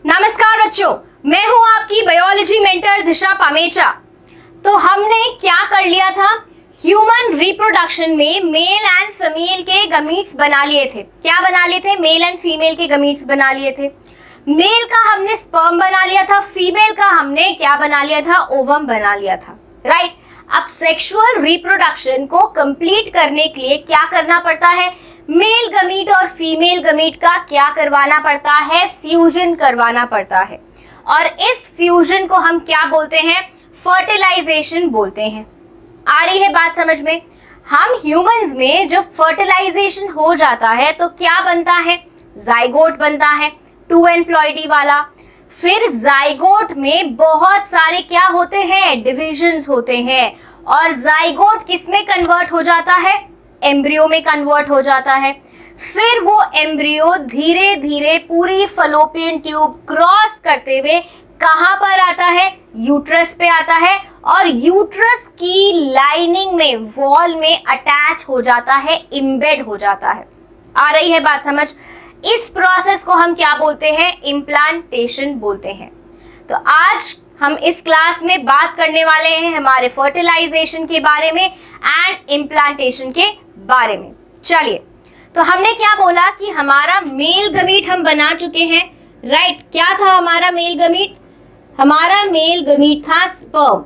नमस्कार बच्चों, मैं हूं आपकी बायोलॉजी मेंटर दिशा पामेचा। तो हमने क्या कर लिया था, ह्यूमन रिप्रोडक्शन में मेल एंड फीमेल के गमीट्स बना लिए थे। क्या बना लिए थे? मेल एंड फीमेल के गमीट्स बना लिए थे। मेल का हमने स्पर्म बना लिया था, फीमेल का हमने क्या बना लिया था? ओवम बना लिया था, राइट। अब सेक्सुअल रिप्रोडक्शन को कंप्लीट करने के लिए क्या करना पड़ता है? मेल गमीट और फीमेल गमीट का क्या करवाना पड़ता है? फ्यूजन करवाना पड़ता है। और इस फ्यूजन को हम क्या बोलते हैं? फर्टिलाइजेशन बोलते हैं। आ रही है बात समझ में? हम ह्यूमंस में जब फर्टिलाइजेशन हो जाता है तो क्या बनता है? जाइगोट बनता है, 2 एम्प्लॉयडी वाला। फिर जाइगोट में बहुत सारे क्या होते हैं? डिविजन्स होते हैं। और जाइगोट किस में कन्वर्ट हो जाता है? एम्ब्रियो में कन्वर्ट हो जाता है। फिर वो एम्ब्रियो धीरे धीरे पूरी फलोपियन ट्यूब क्रॉस करते हुए कहां पर आता है? यूट्रस पे आता है। और यूट्रस की लाइनिंग में, वॉल में अटैच हो जाता है, इम्बेड हो जाता है। आ रही है बात समझ? इस प्रोसेस को हम क्या बोलते हैं? इम्प्लांटेशन बोलते हैं। तो आज हम इस क्लास में बात करने वाले हैं हमारे फर्टिलाइजेशन के बारे में एंड इम्प्लांटेशन के बारे में। चलिए, तो हमने क्या बोला कि हमारा मेल गमीट हम बना चुके हैं, राइट। क्या था हमारा मेल गमीट? हमारा मेल गमीट था स्पर्म,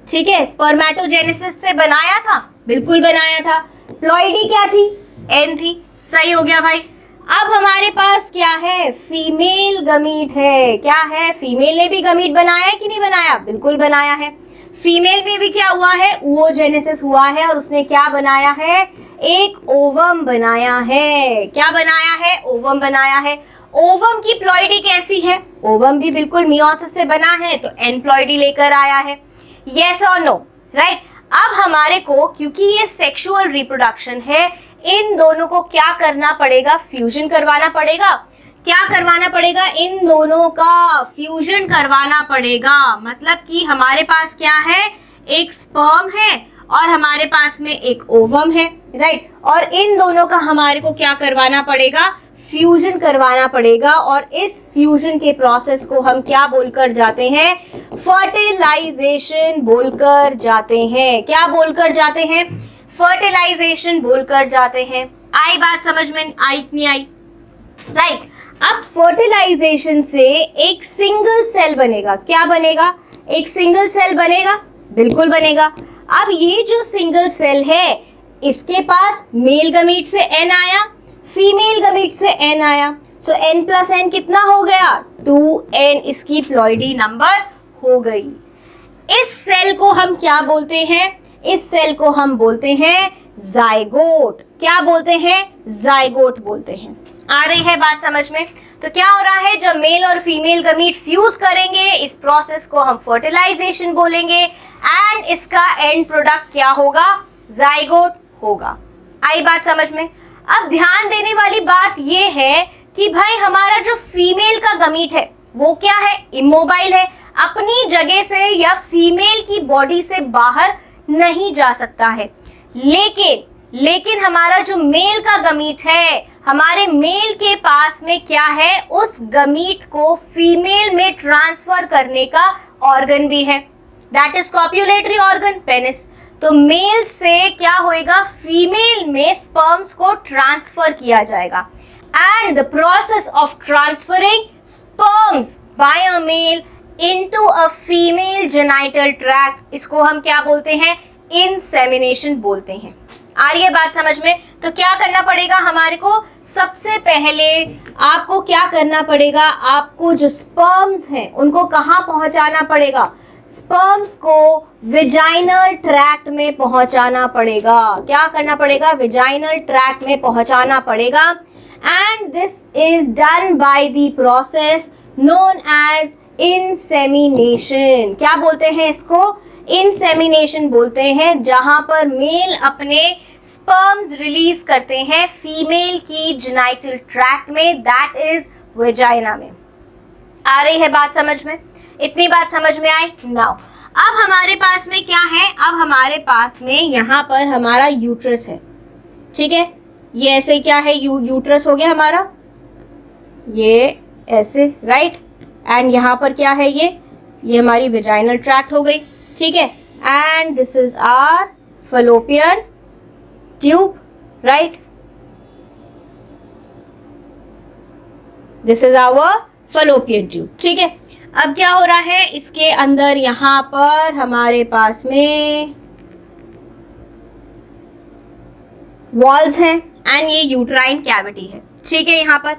ठीक है। स्पर्मेटोजेनेसिस से बनाया था, बिल्कुल बनाया था। प्लॉइडी क्या थी? एन थी, सही हो गया भाई। अब हमारे पास क्या है? फीमेल गमीट है। क्या है? फीमेल ने भी गमीट बनाया है कि नहीं बनाया? बिल्कुल बनाया है। फीमेल में भी क्या हुआ है? oogenesis हुआ है और उसने क्या बनाया है? एक ओवम बनाया है। क्या बनाया है? ओवम बनाया है। ओवम की प्लॉइडी कैसी है? ओवम भी बिल्कुल मियोसिस से बना है, तो एनप्लॉइडी लेकर आया है। यस और नो, राइट। अब हमारे को, क्योंकि ये सेक्सुअल रिप्रोडक्शन है, इन दोनों को क्या करना पड़ेगा? फ्यूजन करवाना पड़ेगा। क्या करवाना पड़ेगा? इन दोनों का फ्यूजन करवाना पड़ेगा। मतलब कि हमारे पास क्या है? एक स्पर्म है और हमारे पास में एक ओवम है, राइट। और इन दोनों का हमारे को क्या करवाना पड़ेगा? फ्यूजन करवाना पड़ेगा। और इस फ्यूजन के प्रोसेस को हम क्या बोलकर जाते हैं? फर्टिलाइजेशन बोलकर जाते हैं। क्या बोलकर जाते हैं? फर्टिलाइजेशन बोलकर जाते हैं। आई बात समझ में? आई नहीं आई? राइट। अब फर्टिलाइजेशन से एक सिंगल सेल बनेगा। क्या बनेगा? एक सिंगल सेल बनेगा, बिल्कुल बनेगा। अब ये जो सिंगल सेल है, इसके पास मेल गमीट से एन आया, फीमेल गमीट से एन आया। सो एन प्लस एन कितना हो गया? 2n। इसकी प्लॉइडी नंबर हो गई। इस सेल को हम क्या बोलते हैं? इस सेल को हम बोलते हैं जाइगोट। क्या बोलते हैं? जाइगोट बोलते हैं। आ रही है बात समझ में? तो क्या हो रहा है? जब मेल और फीमेल गमीट फ्यूज करेंगे, इस प्रोसेस को हम फर्टिलाइजेशन बोलेंगे एंड इसका एंड प्रोडक्ट क्या होगा? जाइगोट होगा। आई बात समझ में? अब ध्यान देने वाली बात ये है कि भाई हमारा जो फीमेल का गमीट है वो क्या है? इमोबाइल है, अपनी जगह से या फीमेल की बॉडी से बाहर नहीं जा सकता है। लेकिन हमारा जो मेल का गमीट है, हमारे मेल के पास में क्या है? उस गमीट को फीमेल में ट्रांसफर करने का ऑर्गन भी है, that is copulatory organ, penis. तो मेल से क्या होएगा? फीमेल में स्पर्म्स को ट्रांसफर किया जाएगा। And the process of transferring sperms by a male into a female genital tract, इसको हम क्या बोलते हैं? इंसेमिनेशन बोलते हैं। आ रही है बात समझ में? तो क्या करना पड़ेगा हमारे को? सबसे पहले आपको क्या करना पड़ेगा? आपको जो स्पर्म्स हैं उनको कहाँ पहुंचाना पड़ेगा? स्पर्म्स को विजाइनल ट्रैक्ट में पहुंचाना पड़ेगा। क्या करना पड़ेगा? विजाइनल ट्रैक्ट में पहुंचाना पड़ेगा। And this is done by the process known as insemination. क्या बोलते हैं इसको? इंसेमिनेशन बोलते हैं, जहां पर मेल अपने स्पर्म्स रिलीज करते हैं फीमेल की जेनिटल ट्रैक्ट में, दैट इज वेजाइना में। आ रही है बात समझ में? इतनी बात समझ में आई? नाउ अब हमारे पास में क्या है? अब हमारे पास में यहाँ पर हमारा यूट्रस है, ठीक है। ये ऐसे क्या है? यूट्रस हो गया हमारा, ये ऐसे, राइट। एंड यहाँ पर क्या है, ये हमारी वेजाइनल ट्रैक्ट हो गई, ठीक है। And this is our fallopian tube, right. This is our fallopian tube, ठीक है। अब क्या हो रहा है, इसके अंदर यहाँ पर हमारे पास में वॉल्स हैं एंड ये यूट्राइन कैविटी है, ठीक है। यहाँ पर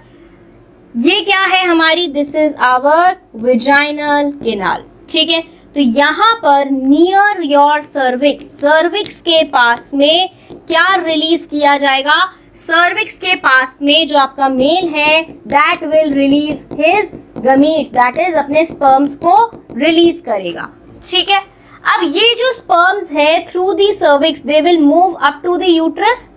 ये क्या है हमारी, this is our vaginal canal, ठीक है। तो यहाँ पर नियर योर सर्विक्स, सर्विक्स के पास में क्या रिलीज किया जाएगा, सर्विक्स के पास में जो आपका मेल है that will release his gametes, that is अपने स्पर्म्स को रिलीज करेगा, ठीक है। अब ये जो स्पर्म्स है through the cervix they will move up to the uterus,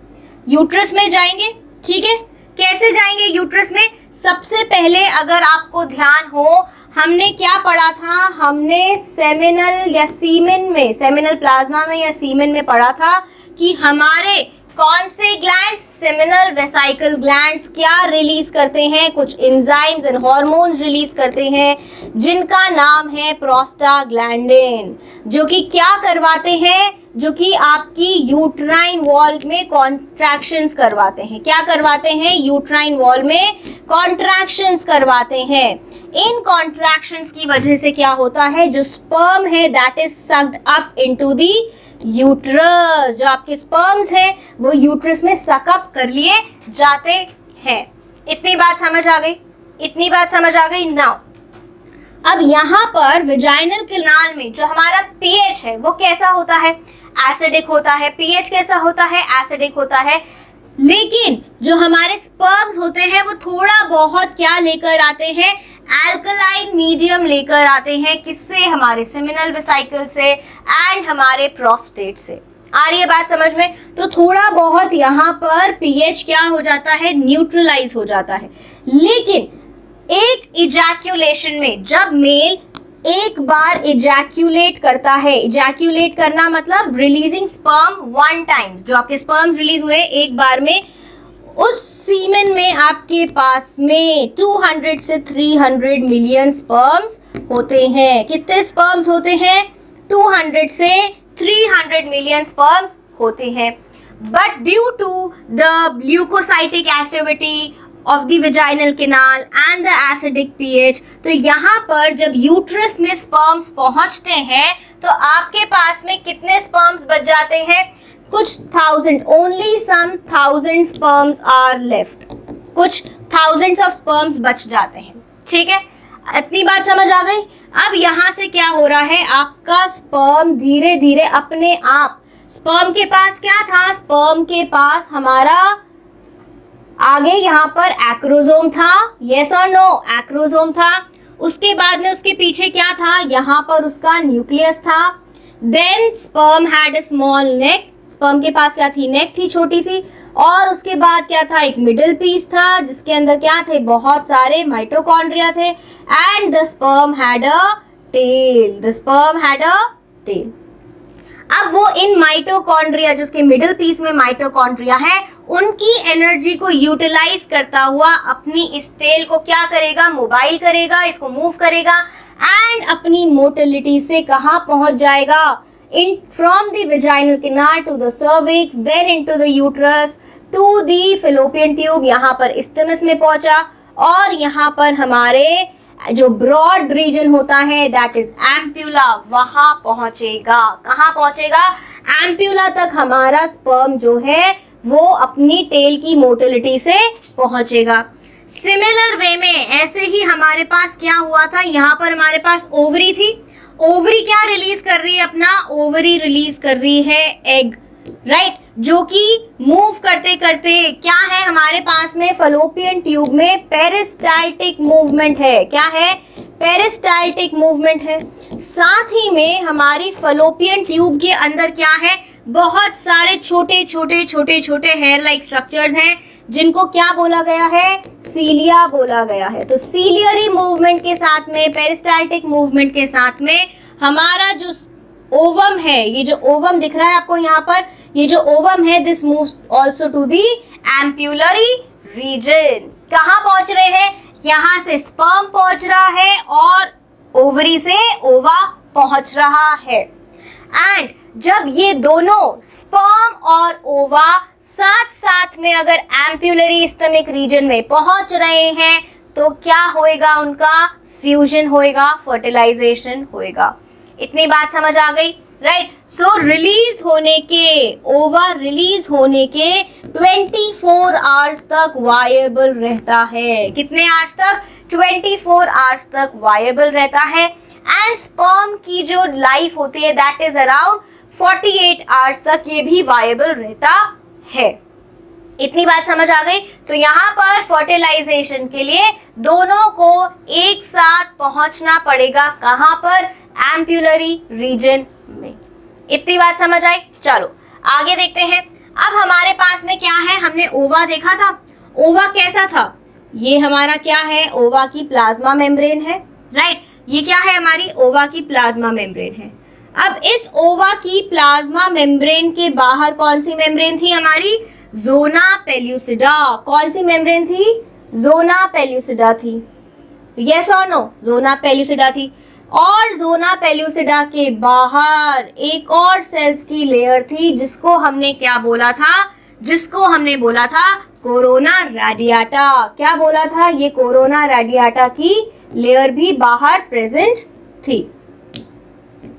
uterus में जाएंगे, ठीक है। कैसे जाएंगे यूट्रस में, सबसे पहले अगर आपको ध्यान हो हमने क्या पढ़ा था, हमने सेमिनल या सीमेन में, सेमिनल प्लाज्मा में या सीमेन में पढ़ा था कि हमारे कौन से ग्लैंड्स, सेमिनल वेसाइकल ग्लैंड्स क्या रिलीज करते हैं, कुछ एंजाइम्स एंड हार्मोन्स रिलीज करते हैं जिनका नाम है प्रोस्टाग्लैंडिन, जो कि क्या करवाते हैं, जो कि आपकी यूट्राइन वॉल में कॉन्ट्रैक्शंस करवाते हैं। क्या करवाते हैं, यूट्राइन वॉल में कॉन्ट्रैक्शंस करवाते हैं। इन कॉन्ट्रैक्शंस की वजह से क्या होता है, जो स्पर्म है that is sucked up into the uterus, जो आपके स्पर्म्स हैं वो यूट्रस में सकअप कर लिए जाते हैं। इतनी बात समझ आ गई, इतनी बात समझ आ गई। नाउ अब यहाँ पर विजाइनल कैनाल में जो हमारा पीएच है वो कैसा होता है, एसिडिक होता है। पीएच कैसा होता है, एसिडिक होता है। लेकिन जो हमारे स्पर्म्स होते हैं वो थोड़ा बहुत क्या लेकर आते हैं, एल्कलाइन मीडियम लेकर आते हैं। किससे, हमारे सेमिनल वेसाइकल से एंड हमारे प्रोस्टेट से। आ रही है बात समझ में। तो थोड़ा बहुत यहाँ पर पीएच क्या हो जाता है, न्यूट्रलाइज हो जाता है। लेकिन एक इजैक्यूलेशन में जब मेल एक बार इजैक्यूलेट करता है, इजैक्यूलेट करना मतलब रिलीजिंग स्पर्म वन टाइम्स, जो आपके स्पर्म्स रिलीज हुए एक बार में, उस सीमेन में आपके पास में 200 से 300 मिलियन स्पर्म्स होते हैं। कितने स्पर्म्स होते हैं, 200 से 300 मिलियन स्पर्म्स होते हैं। But due to the leucocytic activity of the vaginal canal and the acidic pH, तो यहाँ पर जब यूट्रस में स्पर्म्स पहुँचते हैं तो आपके पास में कितने स्पर्म्स बच जाते हैं, कुछ 1000, only some 1000 sperms are left, कुछ thousands ऑफ स्पर्म्स बच जाते हैं, ठीक है। इतनी बात समझ आ गई। अब यहाँ से क्या हो रहा है, आपका स्पर्म धीरे धीरे अपने आप, स्पर्म के पास क्या था, स्पर्म के पास हमारा आगे यहाँ पर एक्रोसोम था, यस और नो, एक्रोसोम था। उसके बाद में उसके पीछे क्या था, यहाँ पर उसका न्यूक्लियस था। Then sperm had a small neck, sperm के पास क्या थी, नेक थी छोटी सी। और उसके बाद क्या था, एक मिडिल पीस था जिसके अंदर क्या थे, बहुत सारे माइटोकॉन्ड्रिया थे। And the sperm had a tail, the sperm had a tail. अब वो इन माइटोकॉन्ड्रिया, जो उसके मिडिल पीस में माइटोकॉन्ड्रिया है, उनकी एनर्जी को यूटिलाइज करता हुआ अपनी इस टेल को क्या करेगा, मोबाइल करेगा, इसको मूव करेगा एंड अपनी मोटिलिटी से कहाँ पहुंच जाएगा, in from the vaginal canal to the cervix, then into the uterus to the fallopian tube, यहाँ पर इस्थिमस में पहुंचा। और यहाँ पर हमारे जो ब्रॉड रीजन होता है दैट इज एम्प्यूला, वहां पहुंचेगा। कहाँ पहुंचेगा, एम्प्यूला तक हमारा स्पर्म जो है वो अपनी टेल की मोटिलिटी से पहुंचेगा। सिमिलर वे में ऐसे ही हमारे पास क्या हुआ था, यहाँ पर हमारे पास ओवरी थी। ओवरी क्या रिलीज कर रही है अपना, ओवरी रिलीज कर रही है एग, राइट, जो कि मूव करते करते क्या है हमारे पास में, फलोपियन ट्यूब में पेरिस्टाल्टिक मूवमेंट है। क्या है, पेरिस्टाल्टिक मूवमेंट है। साथ ही में हमारी फलोपियन ट्यूब के अंदर क्या है, बहुत सारे छोटे छोटे छोटे छोटे हेयर लाइक स्ट्रक्चर्स हैं जिनको क्या बोला गया है, सीलिया बोला गया है। तो सीलियरी मूवमेंट के साथ में, पेरिस्टाल्टिक मूवमेंट के साथ में हमारा जो ओवम है, ये जो ओवम दिख रहा है आपको यहाँ पर, ये जो ओवम है this moves also to the ampullary region. कहाँ पहुंच रहे हैं, यहाँ से स्पर्म पहुंच रहा है और ओवरी से ओवा पहुंच रहा है। एंड जब ये दोनों स्पर्म और ओवा साथ साथ में अगर एम्पुलरी स्टमक रीजन में पहुंच रहे हैं तो क्या होएगा, उनका फ्यूजन होएगा, फर्टिलाइजेशन होएगा। इतनी बात समझ आ गई, राइट। सो रिलीज होने के, ओवा रिलीज होने के 24 आवर्स तक वायबल रहता है। कितने आवर्स तक? 24 आवर्स तक वायबल रहता है। एंड स्पर्म की जो लाइफ होती है दैट इज अराउंड 48 आवर्स तक ये भी वायबल रहता है। इतनी बात समझ आ गई। तो यहाँ पर फर्टिलाइजेशन के लिए दोनों को एक साथ पहुंचना पड़ेगा। कहाँ पर? एम्पुलरी रीजन में। इतनी बात समझ आई। चलो आगे देखते हैं। अब हमारे पास में क्या है, हमने ओवा देखा था। ओवा कैसा था? ये हमारा क्या है, ओवा की प्लाज्मा मेम्ब्रेन है, राइट। ये क्या है, हमारी ओवा की प्लाज्मा मेम्ब्रेन है। अब इस ओवा की प्लाज्मा मेम्ब्रेन के बाहर कौन सी मेम्ब्रेन थी हमारी? Zona pellucida. कौन सी मेम्ब्रेन थी? ज़ोना पेल्यूसिडा थी। यस और नो? ज़ोना पेल्यूसिडा थी। और ज़ोना पेल्यूसिडा के बाहर एक और सेल्स की लेयर थी जिसको हमने क्या बोला था? जिसको हमने बोला था कोरोना रेडियाटा। क्या बोला था? ये कोरोना रेडियाटा की लेयर भी बाहर प्रेजेंट थी।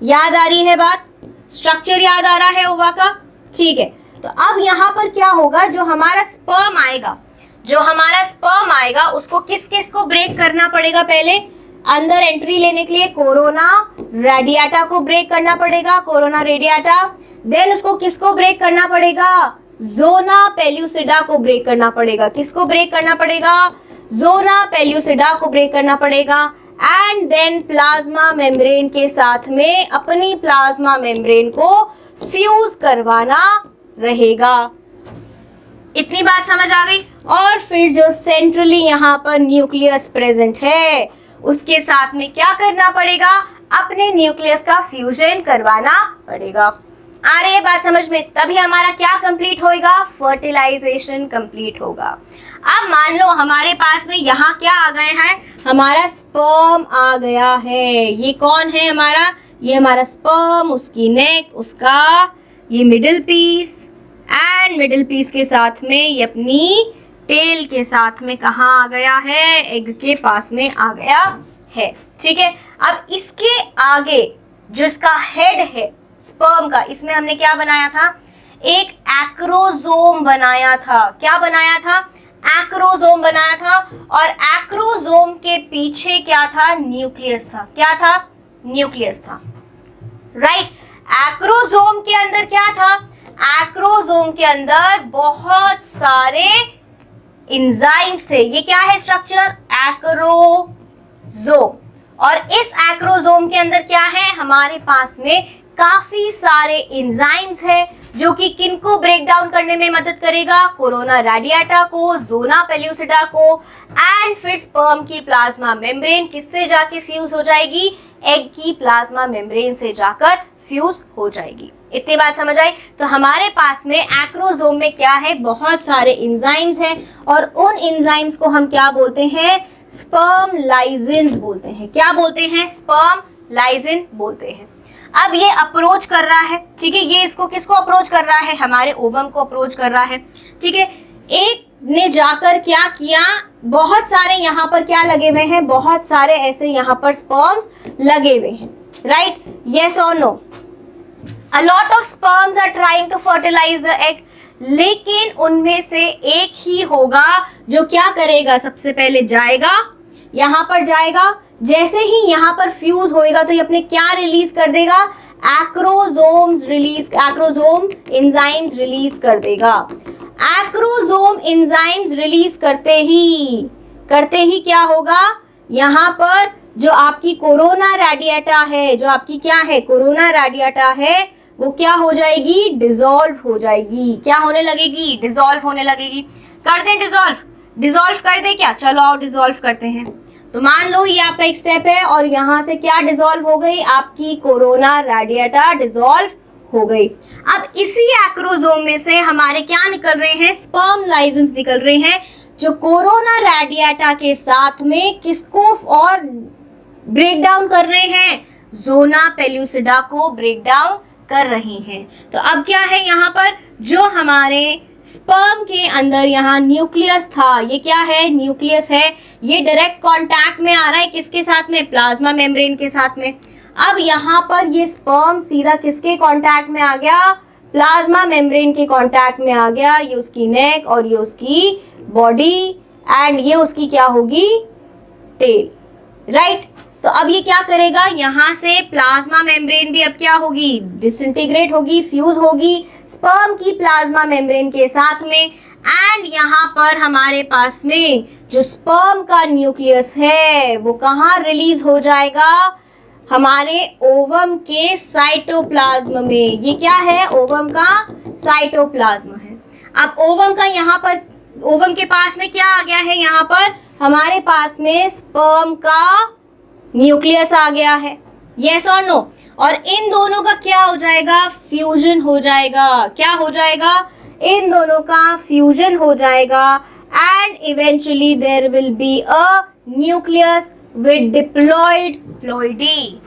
याद आ रही है बात? स्ट्रक्चर याद आ रहा है ओवा का? ठीक है। तो अब यहाँ पर क्या होगा, जो हमारा स्पर्म आएगा उसको किस किस को ब्रेक करना पड़ेगा? पहले अंदर एंट्री लेने के लिए कोरोना रेडियाटा को ब्रेक करना पड़ेगा, कोरोना रेडियाटा। देन उसको किसको ब्रेक करना पड़ेगा? ज़ोना पेल्यूसिडा को ब्रेक करना पड़ेगा। किसको ब्रेक करना पड़ेगा? ज़ोना पेल्यूसिडा को ब्रेक करना पड़ेगा। एंड देन प्लाज्मा मेम्ब्रेन के साथ में अपनी प्लाज्मा मेम्ब्रेन को फ्यूज करवाना रहेगा। इतनी बात समझ आ गई। और फिर जो सेंट्रली यहाँ पर न्यूक्लियस प्रेजेंट है उसके साथ में क्या करना पड़ेगा? अपने न्यूक्लियस का फ्यूजन करवाना पड़ेगा। आ रही है बात समझ में? तभी हमारा क्या कंप्लीट होएगा? फर्टिलाइजेशन कंप्लीट होगा। अब मान लो हमारे पास में यहाँ क्या आ गए हैं, हमारा स्पर्म आ गया है। ये कौन है हमारा? ये हमारा स्पर्म, उसकी नेक, उसका ये middle piece, and middle piece के साथ में ये अपनी टेल के साथ में कहाँ आ गया है? एग के पास में आ गया है। ठीक है। अब इसके आगे जो इसका हेड है स्पर्म का, इसमें हमने क्या बनाया था? एक एक्रोजोम बनाया था। क्या बनाया था? एक्रोजोम बनाया था। और एक्रोजोम के पीछे क्या था? न्यूक्लियस था। क्या था? न्यूक्लियस था, राइट। एक्रोजोम के अंदर क्या था? एक्रोजोम के अंदर बहुत सारे एंजाइम्स थे। ये क्या है स्ट्रक्चर? एक्रोजोम। और इस एक्रोजोम के अंदर क्या है? हमारे पास में काफी सारे एंजाइम्स हैं जो कि किनको ब्रेक डाउन करने में मदद करेगा? कोरोना रेडियाटा को, ज़ोना पेल्यूसिडा को। एंड फिर स्पर्म की प्लाज्मा मेम्ब्रेन किससे जाके फ्यूज हो जाएगी? एग की प्लाज्मा मेम्ब्रेन से जाकर फ्यूज हो जाएगी। इतनी बात समझ आई। तो हमारे पास में एक्रोजोम में क्या है? बहुत सारे एंजाइम्स हैं और उन एंजाइम्स को हम क्या बोलते हैं? स्पर्म लाइजेंस बोलते हैं। क्या बोलते हैं? स्पर्म लाइजेन बोलते हैं। अब ये अप्रोच कर रहा है, ठीक है। ये इसको किसको अप्रोच कर रहा है? हमारे ओवम को अप्रोच कर रहा है, ठीक है। एक ने जाकर क्या किया? बहुत सारे यहाँ पर क्या लगे हुए हैं? बहुत सारे ऐसे यहाँ पर स्पर्म्स लगे हुए हैं, राइट। यस और no? A lot of sperms are trying to fertilize the egg, लेकिन उनमें से एक ही होगा जो क्या करेगा? सबसे पहले जाएगा, यहाँ पर जाएगा। जैसे ही यहाँ पर फ्यूज होएगा तो ये अपने क्या रिलीज कर देगा? एक्रोजोम्स रिलीज, एक्रोजोम एंजाइम्स रिलीज कर देगा। एक्रोजोम एंजाइम्स रिलीज करते ही क्या होगा? यहाँ पर जो आपकी कोरोना रेडियाटा है, जो आपकी क्या है? कोरोना रेडियाटा है, वो क्या हो जाएगी? डिसॉल्व हो जाएगी। क्या होने लगेगी? डिसॉल्व होने लगेगी। कर दें डिसॉल्व कर दे क्या? चलो आओ डिसॉल्व करते हैं। तो मान लो ये आपका एक स्टेप है और यहाँ से क्या डिसॉल्व हो गई? आपकी कोरोना रेडियाटा डिसॉल्व हो गई। अब इसी एक्रोजोम में से हमारे क्या निकल रहे हैं? स्पर्म लाइजेंस निकल रहे हैं जो कोरोना रेडिएटा के साथ में किसको और ब्रेक डाउन कर रहे हैं, जोना पेलुसिडा को ब्रेक डाउन कर रही हैं। तो अब क्या है यहाँ पर, जो हमारे स्पर्म के अंदर यहाँ न्यूक्लियस था, ये क्या है, न्यूक्लियस है, ये डायरेक्ट कांटेक्ट में आ रहा है किसके साथ में, प्लाज्मा मेम्ब्रेन के साथ में। अब यहाँ पर ये स्पर्म सीधा किसके कांटेक्ट में आ गया, प्लाज्मा मेम्ब्रेन के कांटेक्ट में आ गया। ये उसकी नेक और ये उसकी बॉडी एंड ये उसकी क्या होगी, टेल, राइट। तो अब ये क्या करेगा, यहाँ से प्लाज्मा मेम्ब्रेन भी अब क्या होगी, डिसइंटीग्रेट होगी, फ्यूज होगी स्पर्म की प्लाज्मा मेम्ब्रेन के साथ में। एंड यहाँ पर हमारे पास में जो स्पर्म का न्यूक्लियस है वो कहाँ रिलीज हो जाएगा, हमारे ओवम के साइटोप्लाज्म में। ये क्या है, ओवम का साइटोप्लाज्म है। अब ओवम का यहाँ पर, ओवम के पास में क्या आ गया है, यहाँ पर हमारे पास में स्पर्म का न्यूक्लियस आ गया है, यस और नो। और इन दोनों का क्या हो जाएगा, फ्यूजन हो जाएगा। क्या हो जाएगा, इन दोनों का फ्यूजन हो जाएगा and eventually there will be a nucleus with diploid ploidy.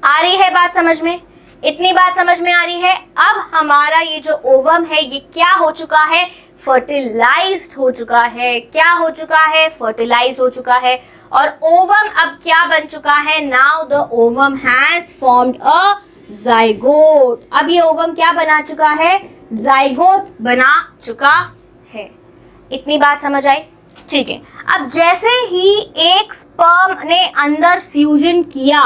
आ रही है बात समझ में, इतनी बात समझ में आ रही है। अब हमारा ये जो ओवम है ये क्या हो चुका है, फर्टिलाइज्ड हो चुका है। क्या हो चुका है, फर्टिलाइज हो चुका है। और ओवम अब क्या बन चुका है, now the ovum has formed a zygote. अब ये ओवम क्या बना चुका है, जाइगोट बना चुका है। इतनी बात समझ आई, ठीक है। अब जैसे ही एक स्पर्म ने अंदर फ्यूजन किया,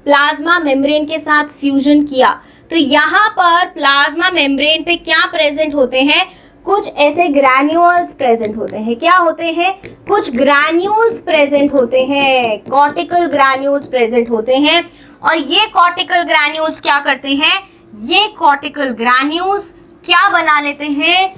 प्लाज्मा मेम्ब्रेन के साथ फ्यूजन किया, तो यहाँ पर प्लाज्मा मेम्ब्रेन पे क्या प्रेजेंट होते हैं, कुछ ऐसे ग्रैन्यूल्स प्रेजेंट होते हैं। क्या होते हैं, कुछ ग्रैन्यूल्स प्रेजेंट होते हैं, कॉर्टिकल ग्रैन्यूल्स प्रेजेंट होते हैं। और ये कॉर्टिकल ग्रैन्यूल्स क्या करते हैं, ये कॉर्टिकल ग्रैन्यूल्स क्या बना लेते हैं,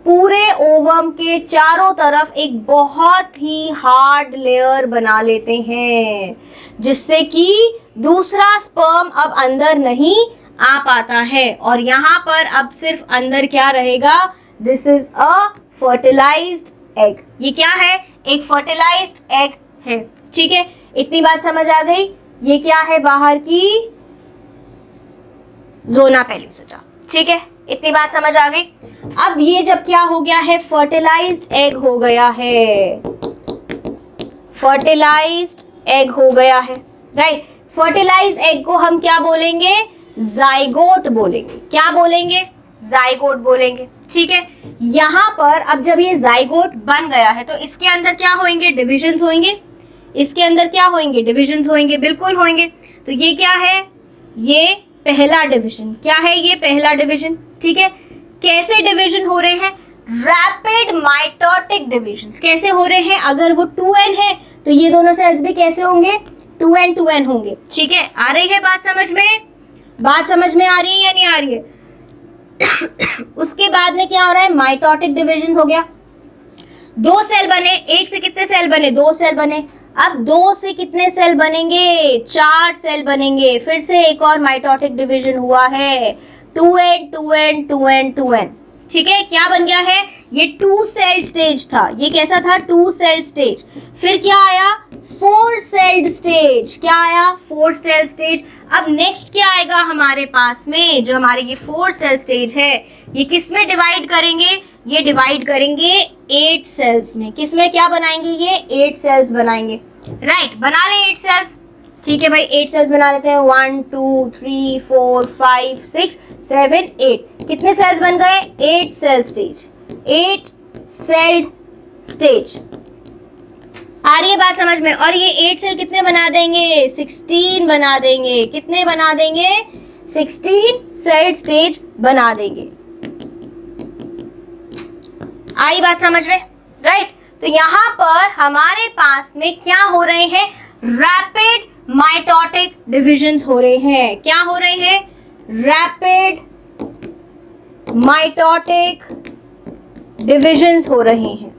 पूरे ओवम के चारों तरफ एक बहुत ही हार्ड लेयर बना लेते हैं, जिससे कि दूसरा स्पर्म अब अंदर नहीं आ पाता है। और यहाँ पर अब सिर्फ अंदर क्या रहेगा, this is a fertilised egg. ये क्या है, एक फर्टिलाइज्ड एग है, ठीक है। इतनी बात समझ आ गई। ये क्या है, बाहर की जोना पेलुसिडा, ठीक है। इतनी बात समझ आ गई। अब ये जब क्या हो गया है, फर्टिलाइज्ड एग हो गया है, फर्टिलाइज्ड एग हो गया है, राइट। फर्टिलाइज्ड एग को हम क्या बोलेंगे, जाइगोट बोलेंगे। क्या बोलेंगे, जाइगोट बोलेंगे, ठीक है। यहाँ पर अब जब ये जाइगोट बन गया है तो इसके अंदर क्या होंगे, डिविजन्स होंगे। इसके अंदर क्या होंगे, डिविजन्स होंगे, बिल्कुल होंगे। तो ये क्या है, ये पहला डिवीजन। क्या है, ये पहला डिवीजन, ठीक है। कैसे डिवीजन हो रहे हैं, रैपिड माइटोटिक डिविजन्स। कैसे हो रहे हैं, अगर वो 2n है तो ये दोनों सेल्स भी कैसे होंगे, 2n 2n होंगे, ठीक है। आ रही है बात समझ में, बात समझ में आ रही है या नहीं आ रही है। उसके बाद में क्या हो रहा है, माइटोटिक डिवीजन हो गया। 2 सेल बने, एक से कितने सेल बने, 2 सेल बने। अब 2 से कितने सेल बनेंगे, 4 सेल बनेंगे। फिर से एक और माइटोटिक डिवीजन हुआ है, 2n 2n 2n 2n, ठीक है। क्या बन गया है, ये 2 सेल स्टेज था। ये कैसा था, 2 सेल स्टेज। फिर क्या आया, 4 सेल्ड स्टेज। क्या आया, 4 सेल स्टेज। अब नेक्स्ट क्या आएगा हमारे पास में, जो हमारे ये 4 सेल स्टेज है, ये किस में डिवाइड करेंगे, ये डिवाइड करेंगे 8 सेल्स में। किस में क्या बनाएंगे, ये 8 सेल्स बनाएंगे, राइट। बना लें 8 सेल्स, ठीक है भाई। 8 सेल्स बना लेते हैं, 1 2 3 4 5 6 7 8। कितने सेल्स बन गए, 8 सेल स्टेज, 8 सेल्ड स्टेज। आ रही है बात समझ में। और ये 8 सेल कितने बना देंगे, 16 बना देंगे। कितने बना देंगे, 16 सेल स्टेज बना देंगे। आई बात समझ में, राइट। तो यहाँ पर हमारे पास में क्या हो रहे हैं, रैपिड माइटोटिक डिविजन्स हो रहे हैं। क्या हो रहे हैं, रैपिड माइटोटिक डिविजन्स हो रहे हैं।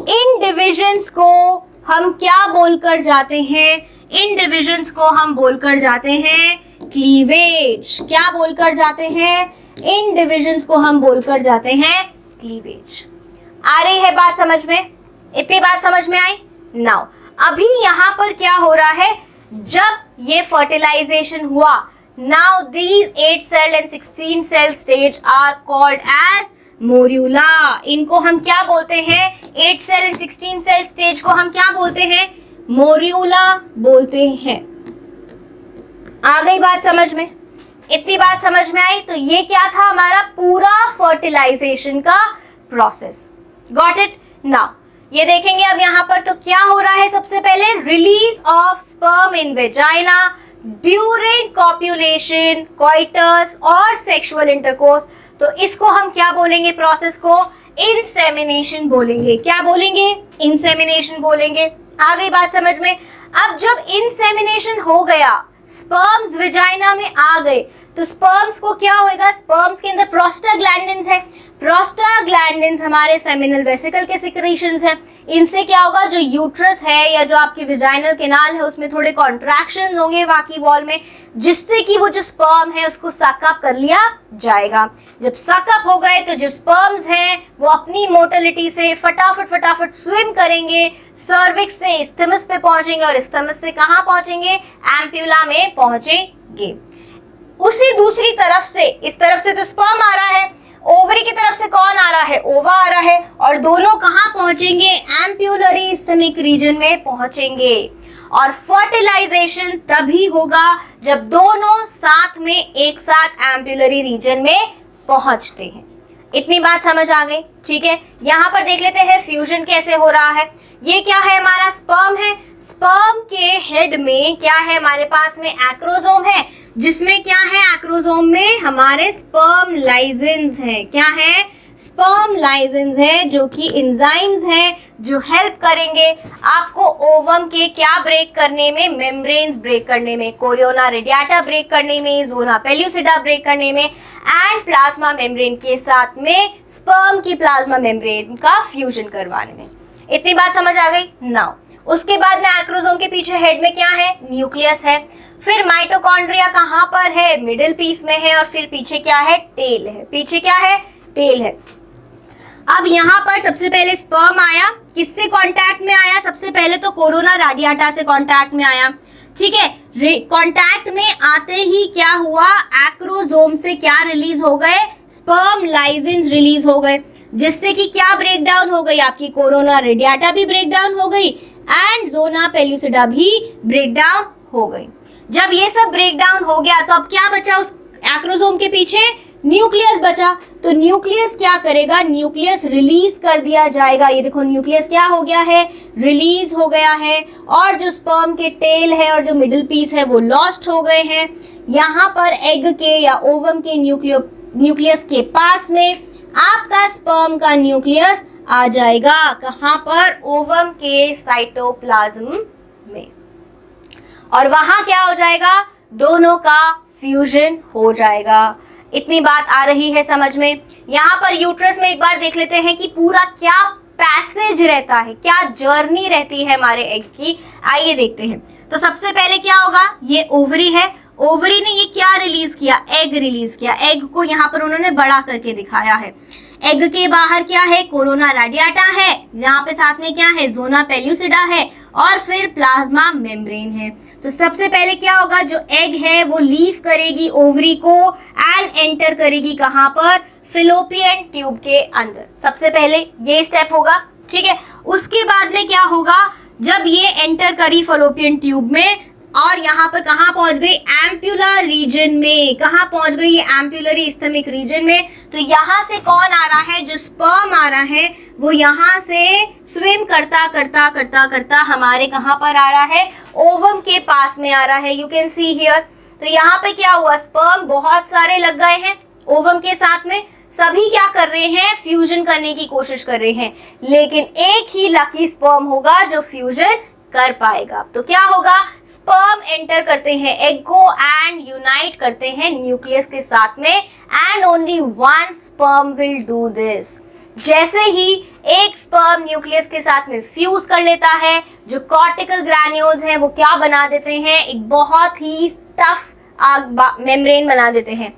इन डिविजन्स को हम क्या बोलकर जाते हैं, इन डिविजन्स को हम बोलकर जाते हैं क्लीवेज। क्या बोलकर जाते हैं, इन डिविजन्स को हम बोलकर जाते हैं क्लीवेज। आ रही है बात समझ में? इतनी बात समझ में आई? नाउ अभी यहाँ पर क्या हो रहा है, जब ये फर्टिलाइजेशन हुआ, now these 8 cell and 16 cell stage are called as morula. इनको हम क्या बोलते हैं? 8 सेल एंड 16 सेल स्टेज को हम क्या बोलते हैं? मोर्यूला बोलते हैं। आ गई बात समझ में? इतनी बात समझ में आई? तो ये क्या था हमारा पूरा फर्टिलाइजेशन का प्रोसेस। Got it? नाउ ये देखेंगे अब यहाँ पर तो क्या हो रहा है, सबसे पहले release of sperm in vagina during copulation, coitus और सेक्सुअल इंटरकोर्स। तो इसको हम क्या बोलेंगे? प्रोसेस को इंसेमिनेशन बोलेंगे। क्या बोलेंगे? इंसेमिनेशन बोलेंगे। आ गई बात समझ में? अब जब इंसेमिनेशन हो गया, स्पर्म्स वेजाइना में आ गए, तो स्पर्म्स को क्या होएगा? स्पर्म्स के अंदर प्रोस्टाग्लैंडिन्स है। प्रोस्टाग्लैंडिन्स हमारे सेमिनल वेसिकल के सिक्रीशंस हैं। इनसे क्या होगा, जो यूट्रस है या जो आपकी वेजाइनल कैनाल है उसमें थोड़े कॉन्ट्रैक्शंस होंगे वाकी वॉल में, जिससे कि वो जो स्पर्म है उसको सकअप कर लिया जाएगा। जब सकअप हो गए तो जो स्पर्म्स हैं वो अपनी मोटिलिटी से फटाफट स्विम करेंगे, सर्विक्स से इस्थमस पे पहुंचेंगे और इस्थमस से कहाँ पहुंचेंगे? एम्प्यूला में पहुंचेंगे। उसी दूसरी तरफ से, इस तरफ से तो स्पर्म आ रहा है, ओवरी की तरफ से कौन आ रहा है? ओवा आ रहा है, और दोनों कहाँ पहुंचेंगे? एम्प्यूलरी इस्थमिक रीजन में पहुंचेंगे। और फर्टिलाइजेशन तभी होगा जब दोनों साथ में एक साथ एम्प्यूलरी रीजन में पहुंचते हैं। इतनी बात समझ आ गई? ठीक है, यहाँ पर देख लेते हैं फ्यूजन कैसे हो रहा है। ये क्या है? हमारा स्पर्म है। स्पर्म के हेड में क्या है? हमारे पास में एक्रोसोम है, जिसमें क्या है? एक्रोसोम में हमारे स्पर्म लाइजेंस है। क्या है? स्पर्म लाइजेंस है, जो कि एंजाइम्स है जो हेल्प करेंगे आपको ओवम के क्या ब्रेक करने में? मेम्ब्रेन्स ब्रेक करने में, कोरियोना रेडियाटा ब्रेक करने में, जोना पेल्यूसिडा ब्रेक करने में, एंड प्लाज्मा मेम्ब्रेन के साथ में स्पर्म की प्लाज्मा मेम्ब्रेन का फ्यूजन करवाने में। इतनी बात समझ आ गई? नाउ उसके बाद में एक्रोसोम के पीछे हेड में क्या है? न्यूक्लियस है। फिर माइटोकॉन्ड्रिया कहाँ पर है? मिडिल पीस में है। और फिर पीछे क्या है? टेल है। पीछे क्या है? टेल है। अब यहाँ पर सबसे पहले स्पर्म आया, किससे कांटेक्ट में आया? सबसे पहले तो कोरोना रेडियाटा से कांटेक्ट में आया। ठीक है, कांटेक्ट में आते ही क्या हुआ? एक्रोसोम से क्या रिलीज हो गए? स्पर्म लाइजेंस रिलीज हो गए, जिससे कि क्या ब्रेक डाउन हो गई? आपकी कोरोना रेडियाटा भी ब्रेक डाउन हो गई एंड जोना पेल्यूसिडा भी ब्रेक डाउन हो गई। जब ये सब ब्रेक डाउन हो गया तो अब क्या बचा उस एक्रोसोम के पीछे? न्यूक्लियस बचा। तो न्यूक्लियस क्या करेगा? न्यूक्लियस रिलीज कर दिया जाएगा। ये देखो न्यूक्लियस क्या हो गया है? रिलीज हो गया है। और जो स्पर्म के टेल है और जो मिडिल पीस है वो लॉस्ट हो गए हैं। यहाँ पर एग के या ओवम के न्यूक्लियस के पास में आपका स्पर्म का न्यूक्लियस आ जाएगा। कहाँ पर? ओवम के साइटोप्लाज्म में। और वहां क्या हो जाएगा? दोनों का फ्यूजन हो जाएगा। इतनी बात आ रही है समझ में? यहाँ पर यूट्रस में एक बार देख लेते हैं कि पूरा क्या पैसेज रहता है, क्या जर्नी रहती है हमारे एग की। आइए देखते हैं। तो सबसे पहले क्या होगा? ये ओवरी है। ओवरी ने ये क्या रिलीज किया? एग रिलीज किया। एग को यहाँ पर उन्होंने बड़ा करके दिखाया है। एग के बाहर क्या है? कोरोना रेडियाटा है, यहाँ पे साथ में क्या है? जोना पेल्यूसिडा है, और फिर प्लाज्मा मेम्ब्रेन है। तो सबसे पहले क्या होगा? जो एग है वो लीव करेगी ओवरी को एंड एंटर करेगी कहाँ पर? फिलोपियन ट्यूब के अंदर। सबसे पहले ये स्टेप होगा। ठीक है, उसके बाद में क्या होगा? जब ये एंटर करी फिलोपियन ट्यूब में और यहाँ पर कहाँ पहुंच गई? एम्प्यूला रीजन में। कहाँ पहुंच गई? ये एम्प्यूलरी इस्थमिक रीजन में। तो यहाँ से कौन आ रहा है? जो स्पर्म आ रहा है वो यहाँ से स्विम करता करता करता करता हमारे कहाँ पर आ रहा है? ओवम के पास में आ रहा है। You can see here. तो यहाँ पे क्या हुआ? स्पर्म बहुत सारे लग गए हैं ओवम के साथ में। सभी क्या कर रहे हैं? फ्यूजन करने की कोशिश कर रहे हैं, लेकिन एक ही लकी स्पर्म होगा जो फ्यूजन कर पाएगा। तो क्या होगा? स्पर्म एंटर करते हैं एग को एंड यूनाइट करते हैं न्यूक्लियस के साथ में, and only one sperm will do this. जैसे ही एक स्पर्म न्यूक्लियस के साथ में फ्यूज कर लेता है, जो कॉर्टिकल ग्रैन्यूल्स हैं वो क्या बना देते हैं? एक बहुत ही टफ मेम्ब्रेन बना देते हैं।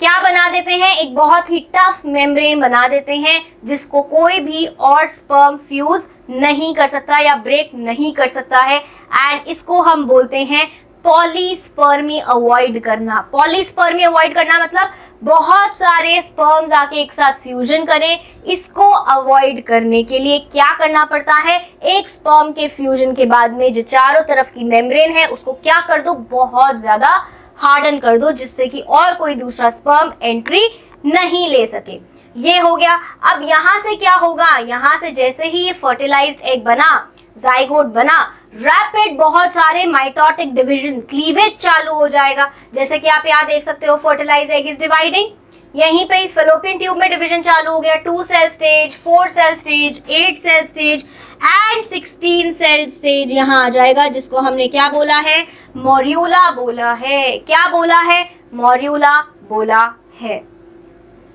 क्या बना देते हैं, एक बहुत ही टफ मेम्ब्रेन बना देते हैं जिसको कोई भी और स्पर्म फ्यूज नहीं कर सकता या ब्रेक नहीं कर सकता है। एंड इसको हम बोलते हैं पॉलीस्पर्मी अवॉइड करना। पॉलीस्पर्मी अवॉइड करना मतलब बहुत सारे स्पर्म्स आके एक साथ फ्यूजन करें। इसको अवॉइड करने के लिए क्या करना पड़ता है, एक स्पर्म के फ्यूजन के बाद में जो चारों तरफ की मेम्ब्रेन है उसको क्या कर दो, बहुत ज्यादा हार्डन कर दो, जिससे कि और कोई दूसरा स्पर्म एंट्री नहीं ले सके। ये हो गया। अब यहाँ से क्या होगा, यहाँ से जैसे ही ये फर्टिलाइज्ड एग बना, जाइगोट बना, रैपिड बहुत सारे माइटोटिक डिवीजन, क्लीवेज चालू हो जाएगा। जैसे कि आप यहाँ देख सकते हो, फर्टिलाइज्ड एग इज डिवाइडिंग, यहीं पे फैलोपियन ट्यूब में डिवीजन चालू हो गया। 2 cell stage, 4 cell stage, 8 cell stage and 16 cell stage यहाँ आ जाएगा, जिसको हमने क्या बोला है, मॉर्यूला बोला है। क्या बोला है, मॉर्यूला बोला है।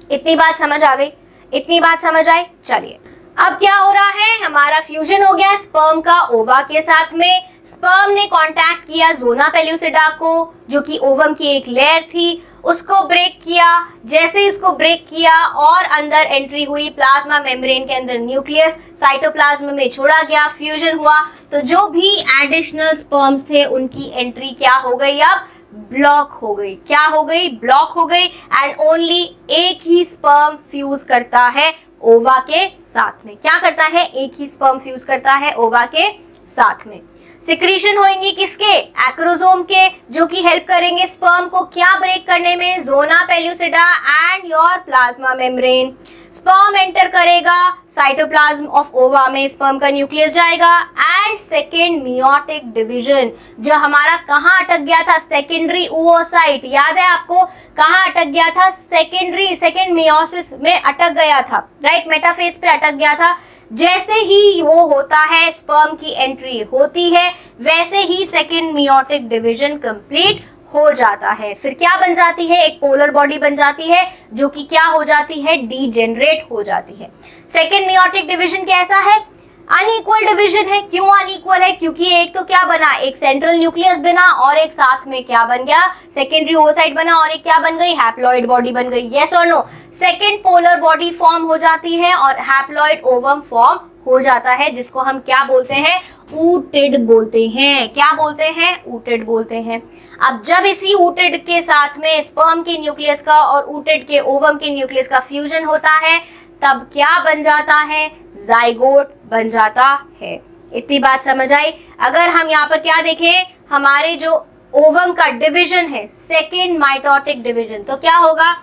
इतनी बात समझ आ गई, इतनी बात समझ आई। चलिए अब क्या हो रहा है, हमारा फ्यूजन हो गया स्पर्म का ओवा के साथ में। स्पर्म ने कांटेक्ट किया जोना पेल्यूसिडा को, जो कि ओवम की एक लेयर थी, उसको ब्रेक किया। जैसे इसको ब्रेक किया और अंदर एंट्री हुई प्लाज्मा मेम्ब्रेन के अंदर, न्यूक्लियस साइटोप्लाज्म में छोड़ा गया, फ्यूजन हुआ, तो जो भी एडिशनल स्पर्म्स थे उनकी एंट्री क्या हो गई, अब ब्लॉक हो गई। क्या हो गई, ब्लॉक हो गई। एंड ओनली एक ही स्पर्म फ्यूज करता है ओवा के साथ में। क्या करता है, एक ही स्पर्म फ्यूज करता है ओवा के साथ में। सिक्रीशन होंगी किसके, एक्रोसोम के, जो कि हेल्प करेंगे स्पर्म को क्या ब्रेक करने में, zona pellucida and your plasma membrane. Sperm enter करेगा साइटोप्लाज्म ऑफ ओवा में, स्पर्म का न्यूक्लियस जाएगा एंड सेकेंड मियोटिक डिवीजन, जो हमारा कहाँ अटक गया था, सेकेंडरी oocyte, याद है आपको कहाँ अटक गया था, सेकेंड मियोसिस में अटक गया था, राइट, मेटाफेज पे अटक गया था। जैसे ही वो होता है, स्पर्म की एंट्री होती है, वैसे ही सेकेंड मियोटिक डिवीजन कंप्लीट हो जाता है। फिर क्या बन जाती है, एक पोलर बॉडी बन जाती है, जो कि क्या हो जाती है, डीजेनरेट हो जाती है। सेकेंड मियोटिक डिवीजन कैसा है, अनइक्वल डिवीजन है। क्यों अनइक्वल है, क्योंकि एक तो क्या बना, एक सेंट्रल न्यूक्लियस बना और एक साथ में क्या बन गया, सेकेंडरी oocyte बना और एक क्या बन गई, हैप्लॉइड बॉडी बन गई। यस और no, second polar body form हो जाती है और हैप्लॉइड ओवम फॉर्म हो जाता है, जिसको हम क्या बोलते हैं, ऊटेड बोलते हैं। क्या बोलते हैं, ऊटेड बोलते हैं। अब जब इसी ऊटेड के साथ में स्पर्म के न्यूक्लियस का और ऊटेड के ओवम के न्यूक्लियस का फ्यूजन होता है, तब क्या बन जाता है, जाइगोट बन जाता है। इतनी बात समझ आई। अगर हम यहाँ पर क्या देखें, हमारे जो ओवम का डिवीजन है, सेकेंड माइटोटिक डिवीजन, तो क्या होगा,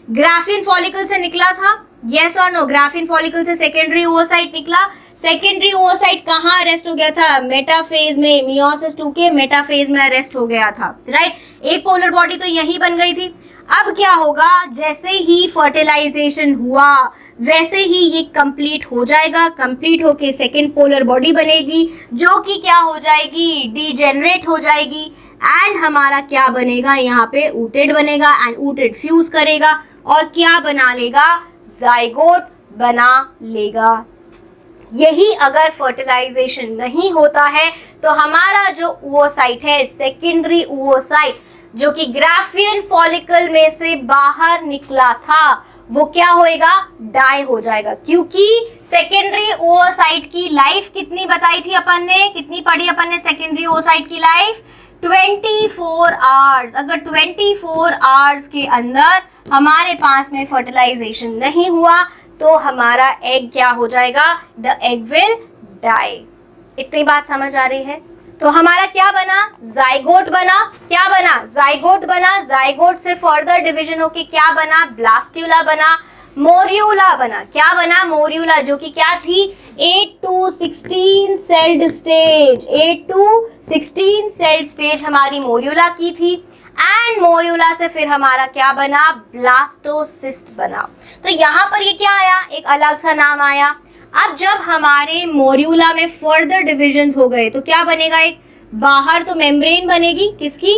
ग्राफिन फॉलिकल से निकला था, यस और नो, ग्राफिन फॉलिकल से सेकेंडरी oocyte निकला। सेकेंडरी oocyte कहाँ अरेस्ट हो गया था, मेटाफेज में, मियोसिस 2 के मेटाफेज में अरेस्ट हो गया था, राइट। एक पोलर बॉडी तो यही बन गई थी। अब क्या होगा, जैसे ही फर्टिलाइजेशन हुआ वैसे ही ये कंप्लीट हो जाएगा। कंप्लीट होके सेकेंड पोलर बॉडी बनेगी, जो कि क्या हो जाएगी, डीजेनरेट हो जाएगी। एंड हमारा क्या बनेगा, यहाँ पे ऊटेड बनेगा एंड ऊटेड फ्यूज करेगा और क्या बना लेगा, जाइगोट बना लेगा। यही अगर फर्टिलाइजेशन नहीं होता है तो हमारा जो oocyte है, सेकेंडरी oocyte, जो कि ग्राफियन फॉलिकल में से बाहर निकला था, वो क्या होएगा, डाई हो जाएगा। क्योंकि सेकेंडरी oocyte की लाइफ कितनी बताई थी अपन ने, कितनी पढ़ी अपन ने सेकेंडरी oocyte की लाइफ, 24 आवर्स। अगर 24 आवर्स के अंदर हमारे पास में फर्टिलाइजेशन नहीं हुआ तो हमारा एग क्या हो जाएगा, द एग विल डाई। इतनी बात समझ आ रही है। तो हमारा क्या बना, जाइगोट बना। क्या बना, जाइगोट बना। जाइगोट से फर्दर डिवीजन होके क्या बना, ब्लास्ट्यूला बना, मोरियूला बना। क्या बना, मोरियूला, जो कि क्या थी, 8 to 16 sailed stage. 8 to 16 sailed stage हमारी मोरियूला की थी। एंड मोरियूला से फिर हमारा क्या बना, ब्लास्टोसिस्ट बना। तो यहाँ पर ये क्या आया, एक अलग सा नाम आया। अब जब हमारे मोरियूला में फर्दर डिविजन्स हो गए तो क्या बनेगा, एक बाहर तो मेम्ब्रेन बनेगी, किसकी,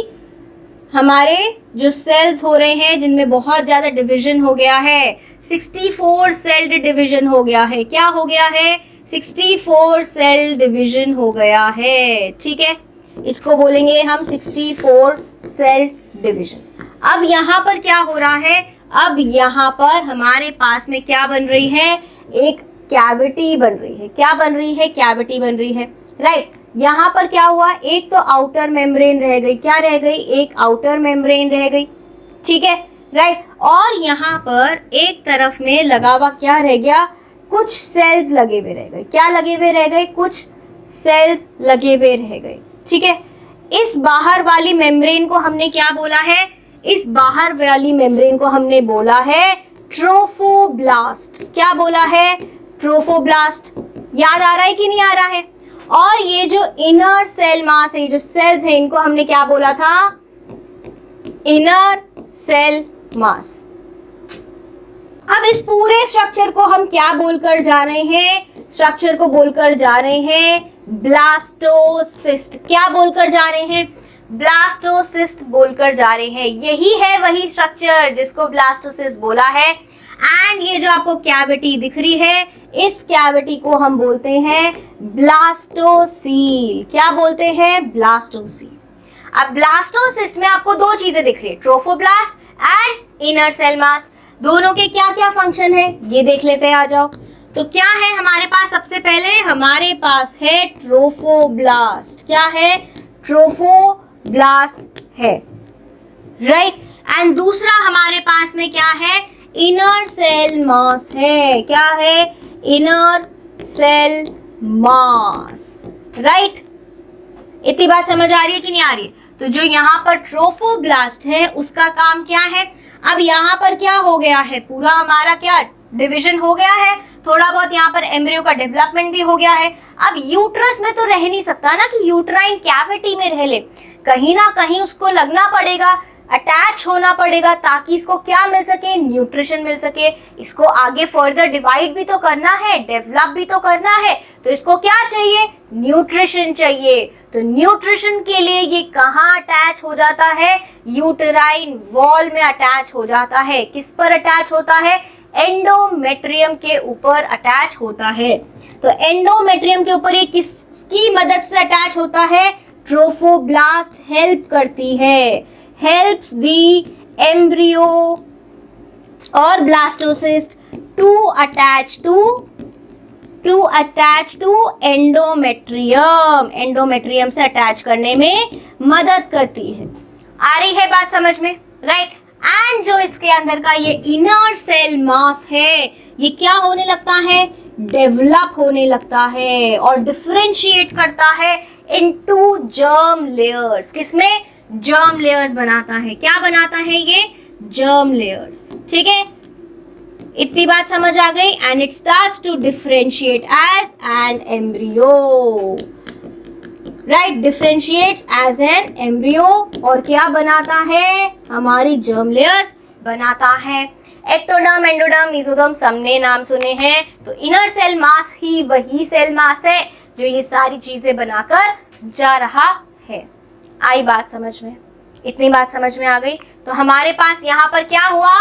हमारे जो सेल्स हो रहे हैं जिनमें बहुत ज़्यादा डिवीजन हो गया है, 64 सेल्ड डिवीजन हो गया है। क्या हो गया है, 64 सेल डिवीजन हो गया है, ठीक है। इसको बोलेंगे हम 64 सेल डिवीजन। अब यहाँ पर क्या हो रहा है, अब यहाँ पर हमारे पास में क्या बन रही है, एक कैविटी बन रही है। क्या बन रही है, कैविटी बन रही है, राइट। यहाँ पर क्या हुआ, एक तो आउटर मेम्ब्रेन रह गई, क्या रह गई, एक आउटर मेम्ब्रेन रह गई, ठीक है, राइट। और यहाँ पर एक तरफ में लगा हुआ क्या रह गया, कुछ सेल्स लगे हुए रह गए। क्या लगे हुए रह गए, कुछ सेल्स लगे हुए रह गए, ठीक है। इस बाहर वाली मेम्ब्रेन को हमने क्या बोला है, इस बाहर वाली मेम्ब्रेन को हमने बोला है ट्रोफोब्लास्ट। क्या बोला है, ट्रोफोब्लास्ट। याद आ रहा है कि नहीं आ रहा है। और ये जो इनर सेल मास है, जो सेल्स है, इनको हमने क्या बोला था, इनर सेल मास। अब इस पूरे स्ट्रक्चर को हम क्या बोलकर जा रहे हैं, स्ट्रक्चर को बोलकर जा रहे हैं ब्लास्टोसिस्ट। क्या बोलकर जा रहे हैं, ब्लास्टोसिस्ट बोलकर जा रहे हैं। यही है वही स्ट्रक्चर जिसको ब्लास्टोसिस्ट बोला है। एंड ये जो आपको कैविटी दिख रही है, इस कैविटी को हम बोलते हैं ब्लास्टोसील। क्या बोलते हैं, ब्लास्टोसील। अब ब्लास्टोसिस्ट में आपको दो चीजें दिख रही है, trophoblast and inner cell mass. दोनों के क्या क्या फंक्शन है ये देख लेते हैं, आ जाओ। तो क्या है हमारे पास, सबसे पहले हमारे पास है ट्रोफोब्लास्ट। क्या है, ट्रोफोब्लास्ट है, राइट। एंड दूसरा हमारे पास में क्या है, इनर सेल मास है। क्या है, इनर सेल मास, राइट। इतनी बात समझ आ रही है कि नहीं आ रही है। तो जो यहाँ पर ट्रोफोब्लास्ट है उसका काम क्या है, अब यहाँ पर क्या हो गया है, पूरा हमारा क्या डिवीजन हो गया है, थोड़ा बहुत यहाँ पर एम्ब्रियो का डेवलपमेंट भी हो गया है। अब यूट्रस में तो रह नहीं सकता ना कि यूट्राइन कैविटी में रह ले, कहीं ना कहीं उसको लगना पड़ेगा, अटैच होना पड़ेगा, ताकि इसको क्या मिल सके, न्यूट्रिशन मिल सके। इसको आगे फर्दर डिवाइड भी तो करना है, डेवलप भी तो करना है, तो इसको क्या चाहिए, न्यूट्रिशन चाहिए। तो न्यूट्रिशन के लिए ये कहाँ अटैच हो जाता है, यूटेराइन वॉल में अटैच हो जाता है। किस पर अटैच होता है, एंडोमेट्रियम के ऊपर अटैच होता है। तो एंडोमेट्रियम के ऊपर ये किसकी मदद से अटैच होता है, ट्रोफोब्लास्ट हेल्प करती है, helps the embryo or blastocyst to attach to endometrium। endometrium से अटैच करने में मदद करती है। आ रही है बात समझ में, राइट। एंड जो इसके अंदर का ये इनर सेल मास है, ये क्या होने लगता है, डेवलप होने लगता है और डिफरेंशिएट करता है इनटू जर्म लेयर्स। किसमें, जर्म लेयर्स बनाता है। क्या बनाता है ये, जर्म लेयर्स, ठीक है। इतनी बात समझ आ गई। And it starts to differentiate as an embryo, right, differentiates as an embryo. और क्या बनाता है, हमारी जर्म लेयर्स बनाता है। एक्टोडर्म, एंडोडर्म, मेसोडर्म सबने नाम सुने हैं। तो इनर सेल मास ही वही सेल मास है जो ये सारी चीजें बनाकर जा रहा है। आई बात समझ में, इतनी बात समझ में आ गई। तो हमारे पास यहाँ पर क्या हुआ,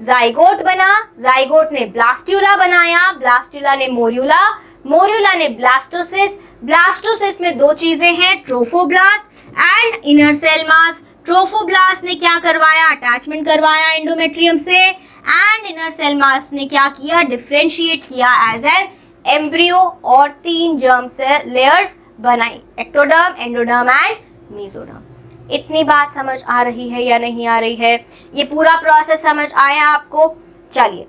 जाइगोट बना, जाइगोट ने ब्लास्ट्यूला बनाया, ब्लास्ट्यूला ने मोर्यूला, मोर्यूला ने ब्लास्टोसिस, ब्लास्टोसिस में दो चीजें हैं, trophoblast and inner cell mass. Trophoblast ने क्या करवाया, अटैचमेंट करवाया एंडोमेट्रियम से, एंड इनर सेल मास ने क्या किया, डिफरेंशिएट किया एज एन एम्ब्रियो और 3 जर्म सेल लेयर्स बनाई, एक्टोडर्म, एंडोडर्म एंड मेसोडर्म। इतनी बात समझ आ रही है या नहीं आ रही है, ये पूरा प्रोसेस समझ आया आपको। चलिए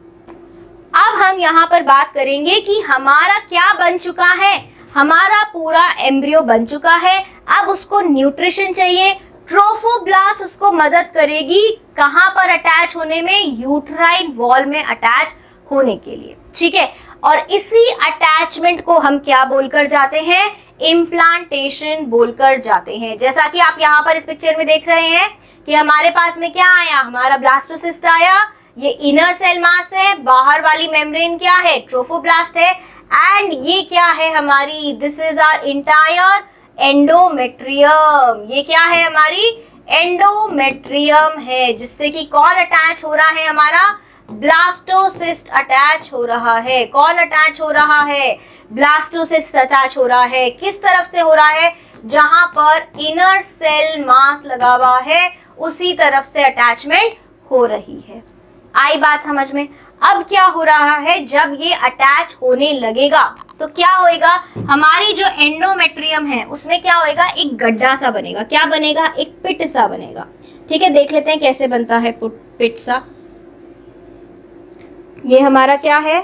अब हम यहाँ पर बात करेंगे कि हमारा क्या बन चुका है, हमारा पूरा एम्ब्रियो बन चुका है। अब उसको न्यूट्रिशन चाहिए, ट्रोफोब्लास्ट उसको मदद करेगी कहाँ पर अटैच होने में, यूट्राइन वॉल में अटैच होने के लिए, ठीक है। और इसी अटैचमेंट को हम क्या बोलकर जाते हैं, इम्प्लांटेशन बोलकर जाते हैं। जैसा कि आप यहाँ पर इस पिक्चर में देख रहे हैं कि हमारे पास में क्या आया, हमारा ब्लास्टोसिस्ट आया, ये इनर सेल मास है, बाहर वाली मेम्ब्रेन क्या है, ट्रोफोब्लास्ट है, एंड ये क्या है हमारी, this is our entire endometrium. ये क्या है, हमारी एंडोमेट्रियम है, जिससे कि कौन अटैच हो रहा है, हमारा ब्लास्टोसिस्ट अटैच हो रहा है। कौन अटैच हो रहा है, ब्लास्टोसिस्ट अटैच हो रहा है। किस तरफ से हो रहा है, जहां पर इनर सेल मास लगा हुआ है उसी तरफ से अटैचमेंट हो रही है। आई बात समझ में? अब क्या हो रहा है, जब ये अटैच होने लगेगा तो क्या होएगा, हमारी जो एंडोमेट्रियम है उसमें क्या होएगा, एक गड्ढा सा बनेगा। क्या बनेगा, एक पिट सा बनेगा। ठीक है, देख लेते हैं कैसे बनता है पिट सा। ये हमारा क्या है,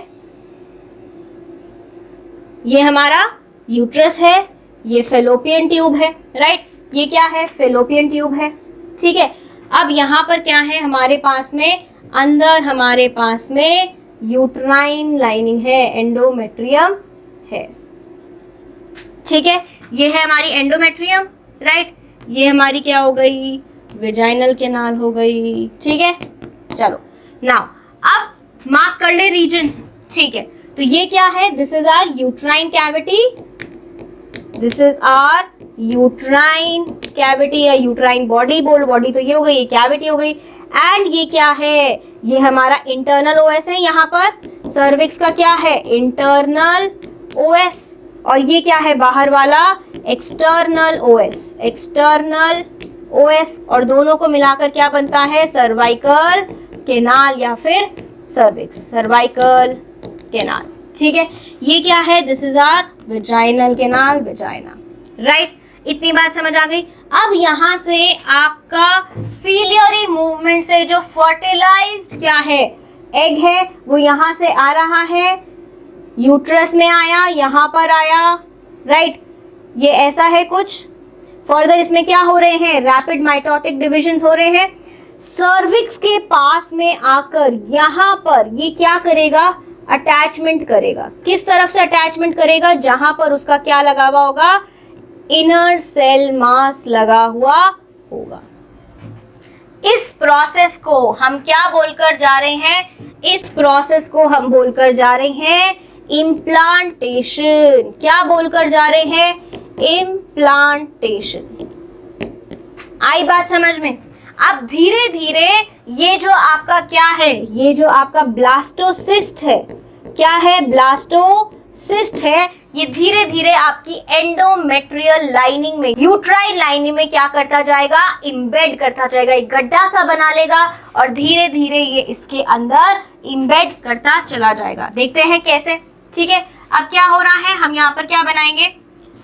ये हमारा यूट्रस है, ये फेलोपियन ट्यूब है, राइट। ये क्या है, फेलोपियन ट्यूब है। ठीक है, अब यहाँ पर क्या है हमारे पास में, अंदर हमारे पास में यूट्राइन लाइनिंग है, एंडोमेट्रियम है। ठीक है, ये है हमारी एंडोमेट्रियम, राइट। ये हमारी क्या हो गई, वेजाइनल कैनाल हो गई। ठीक है, चलो नाउ अब मार्क कर ले रीजन्स। ठीक है, तो ये क्या है, this is our uterine cavity, this is our uterine cavity या यूट्राइन बॉडी, बोल बॉडी तो ये हो गई, ये कैविटी हो गई। एंड ये क्या है, ये हमारा इंटरनल ओएस है। यहाँ पर सर्विक्स का क्या है, इंटरनल ओएस, और ये क्या है बाहर वाला, एक्सटर्नल ओएस, एक्सटर्नल ओएस, और दोनों को मिलाकर क्या बनता है, सर्वाइकल कैनाल या फिर सर्विक्स, सर्वाइकल कैनाल। ठीक है, ये क्या है, this is our vaginal canal, vagina, right. इतनी बात समझ आ गई। अब यहाँ से आपका सीलियरी मूवमेंट से जो फर्टिलाइज्ड क्या है, एग है, वो यहाँ से आ रहा है, यूट्रस में आया, यहाँ पर आया, राइट। ये ऐसा है कुछ। फर्दर इसमें क्या हो रहे हैं, रैपिड माइटोटिक डिविजन्स हो रहे हैं। सर्विक्स के पास में आकर यहाँ पर ये क्या करेगा, अटैचमेंट करेगा। किस तरफ से अटैचमेंट करेगा, जहां पर उसका क्या लगा हुआ होगा, इनर सेल मास लगा हुआ होगा। इस प्रोसेस को हम क्या बोलकर जा रहे हैं, इस प्रोसेस को हम बोलकर जा रहे हैं इम्प्लांटेशन। क्या बोलकर जा रहे हैं, इम्प्लांटेशन। आई बात समझ में? अब धीरे धीरे ये जो आपका क्या है, ये जो आपका ब्लास्टोसिस्ट है, क्या है, ब्लास्टोसिस्ट है, ये धीरे धीरे आपकी एंडोमेट्रियल लाइनिंग में, यूट्राइन लाइनिंग में क्या करता जाएगा, इम्बेड करता जाएगा, एक गड्ढा सा बना लेगा और धीरे धीरे ये इसके अंदर इम्बेड करता चला जाएगा। देखते हैं कैसे। ठीक है, अब क्या हो रहा है, हम यहाँ पर क्या बनाएंगे,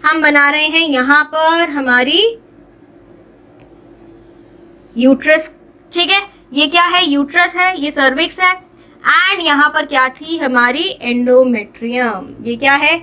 हम बना रहे हैं यहाँ पर हमारी यूट्रस। ठीक है, ये क्या है, यूट्रस है, ये सर्विक्स है, एंड यहाँ पर क्या थी हमारी एंडोमेट्रियम। ये क्या है,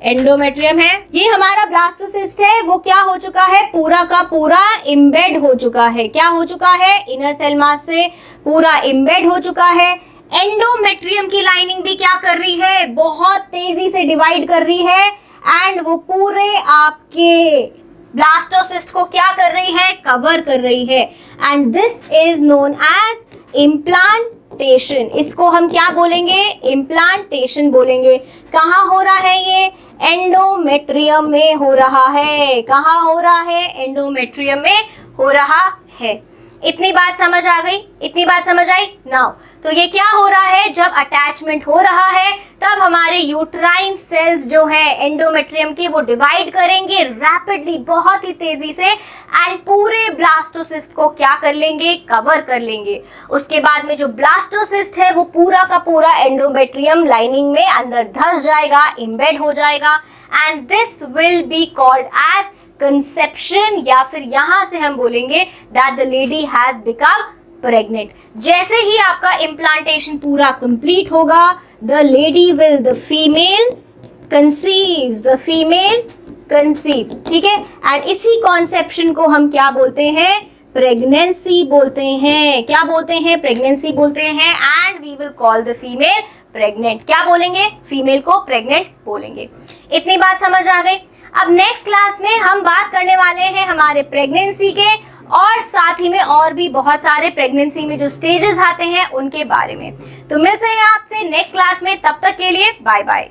एंडोमेट्रियम है। ये हमारा ब्लास्टोसिस्ट है, वो क्या हो चुका है, पूरा का पूरा इम्बेड हो चुका है। क्या हो चुका है, इनर सेल मास से पूरा इम्बेड हो चुका है। एंडोमेट्रियम की लाइनिंग भी क्या कर रही है, बहुत तेजी से डिवाइड कर रही है, एंड वो पूरे आपके ब्लास्टोसिस्ट को क्या कर रही है, कवर कर रही है। And this is known as implantation. इसको हम क्या बोलेंगे, इम्प्लांटेशन बोलेंगे। कहाँ हो रहा है ये, एंडोमेट्रियम में हो रहा है। कहाँ हो रहा है, एंडोमेट्रियम में हो रहा है। इतनी बात समझ आ गई, इतनी बात समझ आई। नाउ तो ये क्या हो रहा है, जब अटैचमेंट हो रहा है तब हमारे यूट्राइन सेल्स जो है एंडोमेट्रियम की, वो डिवाइड करेंगे रैपिडली, बहुत ही तेजी से, एंड पूरे ब्लास्टोसिस्ट को क्या कर लेंगे, कवर कर लेंगे। उसके बाद में जो ब्लास्टोसिस्ट है वो पूरा का पूरा एंडोमेट्रियम लाइनिंग में अंदर धंस जाएगा, इम्बेड हो जाएगा, and this will be called as conception, या फिर यहां से हम बोलेंगे that the lady has become pregnant. जैसे ही आपका इम्प्लांटेशन पूरा कंप्लीट होगा, the lady will, the female conceives, the female conceives. ठीक है, एंड इसी कॉन्सेप्शन को हम क्या बोलते हैं, प्रेगनेंसी बोलते हैं। क्या बोलते हैं, प्रेगनेंसी बोलते हैं, and we will call the female pregnant. क्या बोलेंगे, फीमेल को प्रेग्नेंट बोलेंगे। इतनी बात समझ आ गई। अब नेक्स्ट क्लास में हम बात करने वाले हैं हमारे प्रेगनेंसी के, और साथ ही में और भी बहुत सारे प्रेगनेंसी में जो स्टेजेस आते हैं उनके बारे में। तो मिलते हैं आपसे नेक्स्ट क्लास में, तब तक के लिए बाय बाय।